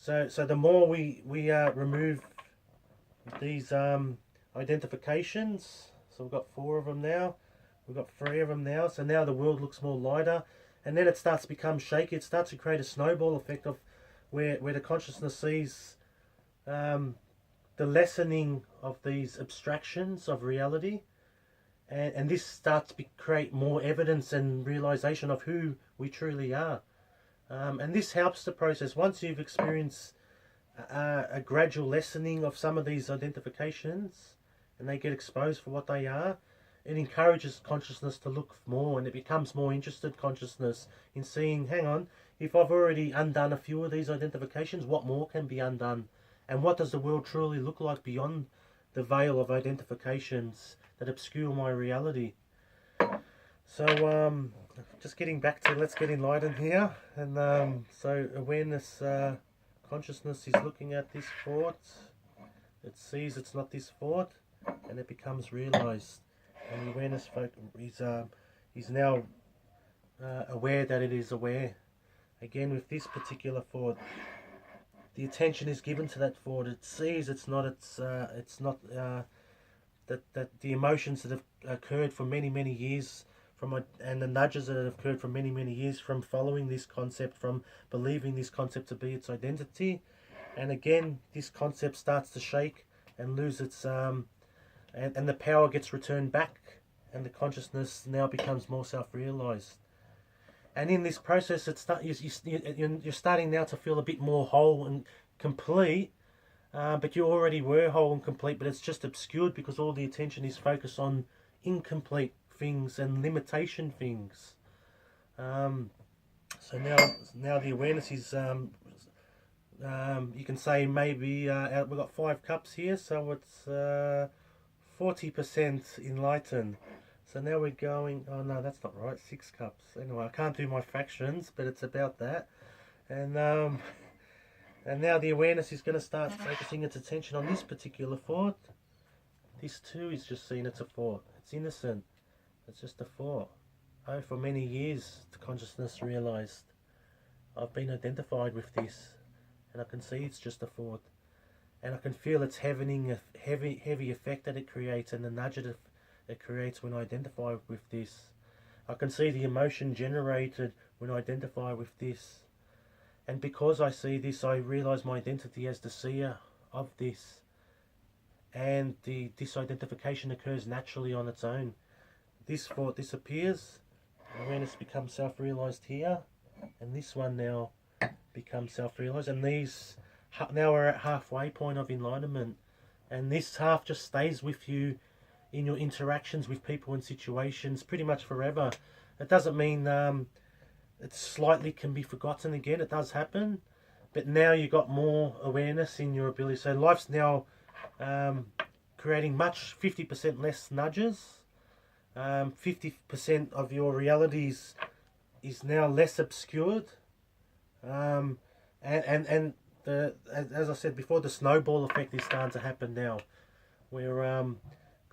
So the more we remove these identifications, so we've got 4 of them now, we've got 3 of them now, so now the world looks more lighter, and then it starts to become shaky. It starts to create a snowball effect of where the consciousness sees the lessening of these abstractions of reality, and this starts to create more evidence and realization of who we truly are. And this helps the process. Once you've experienced a gradual lessening of some of these identifications and they get exposed for what they are, it encourages consciousness to look more, and it becomes more interested consciousness in seeing, hang on, if I've already undone a few of these identifications, what more can be undone? And what does the world truly look like beyond the veil of identifications that obscure my reality? So just getting back to, let's get enlightened here. And so awareness, consciousness is looking at this thought. It sees it's not this thought, and it becomes realized. And the awareness is now aware that it is aware. Again, with this particular thought, the attention is given to that thought. It sees it's not that the emotions that have occurred for many years and the nudges that have occurred for many years from following this concept, from believing this concept to be its identity, and again this concept starts to shake and lose its and the power gets returned back, and the consciousness now becomes more self-realized. And in this process, you're starting now to feel a bit more whole and complete, but you already were whole and complete, but it's just obscured because all the attention is focused on incomplete things and limitation things. So now the awareness is, you can say maybe we've got 5 cups here, so it's 40% enlightened. So now we're going, oh no, that's not right, 6 cups. Anyway, I can't do my fractions, but it's about that. And now the awareness is going to start focusing its attention on this particular thought. This too is just seen it's a thought. It's innocent. It's just a thought. Oh, for many years the consciousness realized I've been identified with this, and I can see it's just a thought, and I can feel its heavy effect that it creates, and the nudge it creates when I identify with this. I can see the emotion generated when I identify with this, and because I see this, I realize my identity as the seer of this, and the disidentification occurs naturally on its own. This thought disappears, awareness becomes self-realized here, and this one now becomes self-realized, and these now we're at halfway point of enlightenment, and this half just stays with you in your interactions with people and situations pretty much forever. It doesn't mean it slightly can be forgotten again. It does happen, but now you've got more awareness in your ability. So life's now creating 50% less nudges. 50% of your realities is now less obscured, and as I said before, the snowball effect is starting to happen now, where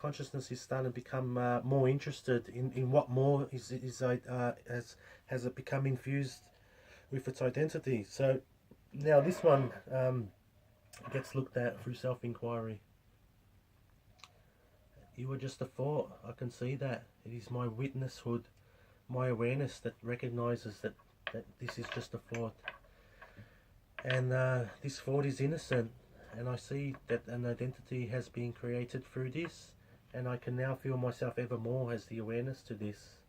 consciousness is starting to become more interested in what more has it become infused with its identity. So now this one gets looked at through self-inquiry. You are just a thought. I can see that. It is my witnesshood, my awareness that recognizes that this is just a thought. And this thought is innocent. And I see that an identity has been created through this. And I can now feel myself ever more as the awareness to this.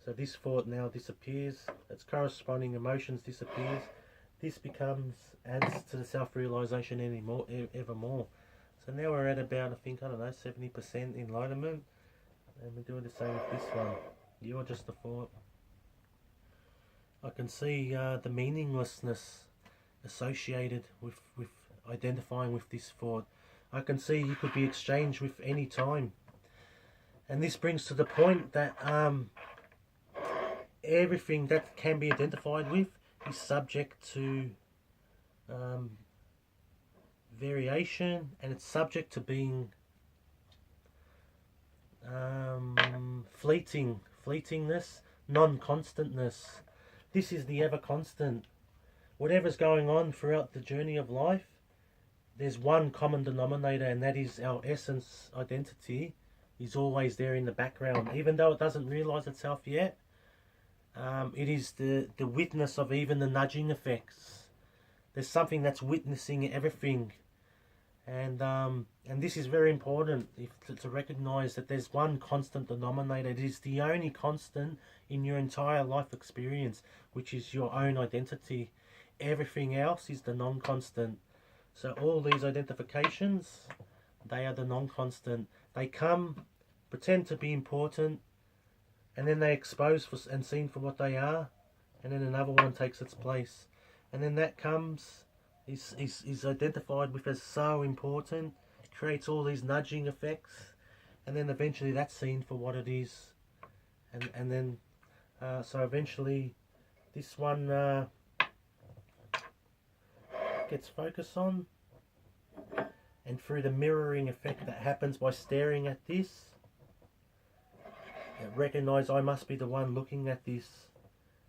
So this thought now disappears. Its corresponding emotions disappears. This adds to the self-realization ever more. So now we're at about, I think, 70% enlightenment. And we're doing the same with this one. You are just a thought. I can see the meaninglessness associated with identifying with this thought. I can see you could be exchanged with any time. And this brings to the point that everything that can be identified with is subject to variation, and it's subject to being fleetingness, non-constantness. This is the ever constant. whatever's going on throughout the journey of life, there's one common denominator, and that is our essence identity is always there in the background, even though it doesn't realize itself yet. It is the witness of even the nudging effects. There's something that's witnessing everything, and this is very important to recognize that there's one constant denominator. It is the only constant in your entire life experience, which is your own identity. Everything else is the non-constant. So all these identifications, they are the non-constant. They come, pretend to be important, and then they expose for, and seen for what they are, and then another one takes its place. And then that comes, is identified with as so important, it creates all these nudging effects, and then eventually that's seen for what it is. And then, so eventually this one gets focused on, and through the mirroring effect that happens by staring at this, recognize I must be the one looking at this.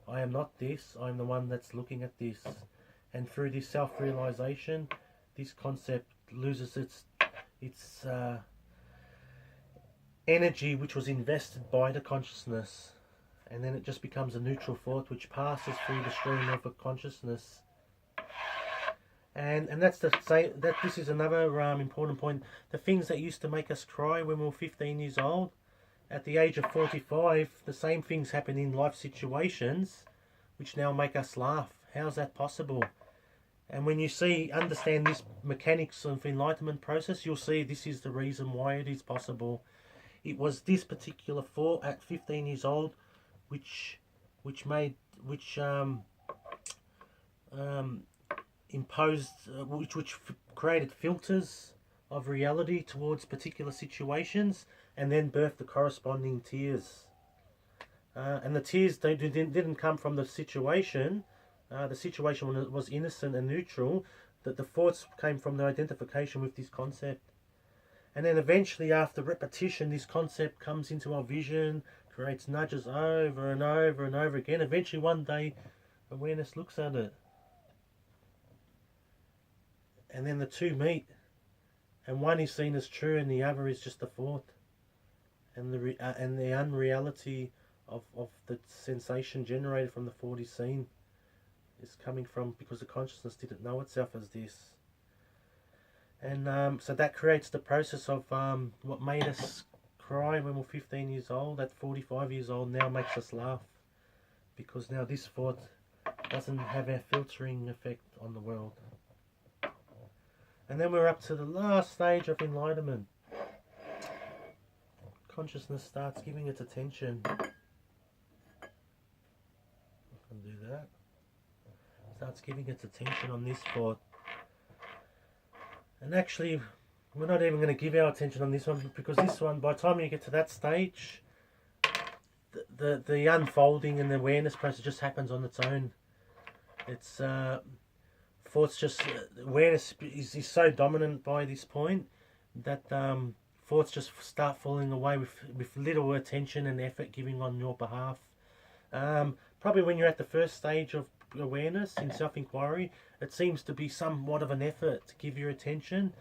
I am not this, I am the one that's looking at this. And through this self-realization, this concept loses its energy which was invested by the consciousness, and then it just becomes a neutral thought which passes through the stream of a consciousness. And that's the same. That this is another important point. The things that used to make us cry when we were 15 years old, at the age of 45, the same things happen in life situations, which now make us laugh. How's that possible? And when you understand this mechanics of enlightenment process, you'll see this is the reason why it is possible. It was this particular thought at 15 years old, which imposed, which created filters of reality towards particular situations, and then birthed the corresponding tears. And the tears didn't come from the situation. The situation was innocent and neutral. That the thoughts came from the identification with this concept. And then eventually, after repetition, this concept comes into our vision, creates nudges over and over and over again. Eventually, one day, awareness looks at it. And then the two meet, and one is seen as true, and the other is just a thought. And the unreality of the sensation generated from the thought is seen, is coming from because the consciousness didn't know itself as this. And so that creates the process of what made us cry when we were 15 years old, at 45 years old, now makes us laugh, because now this thought doesn't have a filtering effect on the world. And then we're up to the last stage of enlightenment. Consciousness starts giving its attention. I can do that. Starts giving its attention on this thought. And actually, we're not even going to give our attention on this one, because this one, by the time you get to that stage, the unfolding and the awareness process just happens on its own. It's thoughts just, awareness is so dominant by this point that thoughts just start falling away with little attention and effort giving on your behalf. Probably when you're at the first stage of awareness in self-inquiry, it seems to be somewhat of an effort to give your attention,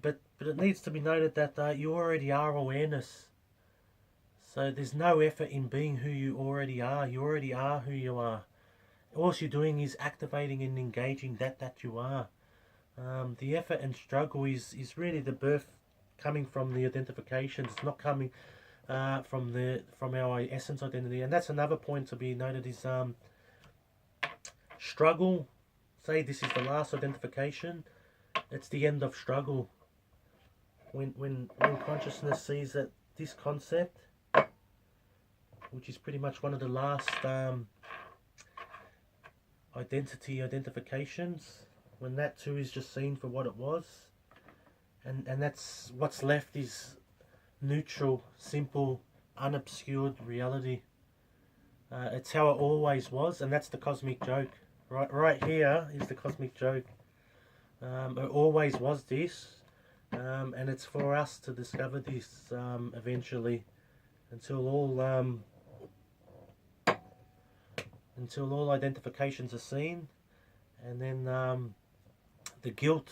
but it needs to be noted that you already are awareness. So there's no effort in being who you already are. You already are who you are. All you're doing is activating and engaging that you are. The effort and struggle is really the birth coming from the identification. It's not coming from our essence identity. And that's another point to be noted is struggle. Say this is the last identification. It's the end of struggle. When consciousness sees that this concept, which is pretty much one of the last identifications, when that too is just seen for what it was, and that's what's left is neutral, simple, unobscured reality. It's how it always was, and that's the cosmic joke. Right here is the cosmic joke. It always was this, and it's for us to discover this eventually, until all identifications are seen, And then the guilt,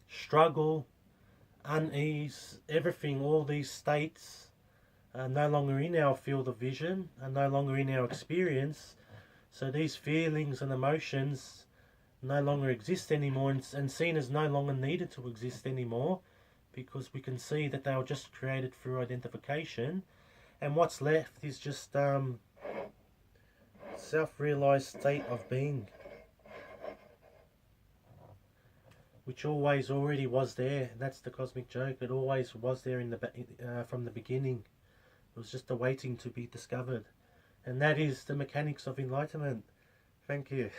struggle, unease, everything, all these states are no longer in our field of vision, are no longer in our experience. So these feelings and emotions no longer exist anymore, and seen as no longer needed to exist anymore, because we can see that they were just created through identification, and what's left is just self-realized state of being, which always already was there. That's the cosmic joke. It always was there in the from the beginning. It was just awaiting to be discovered, and that is the mechanics of enlightenment. Thank you.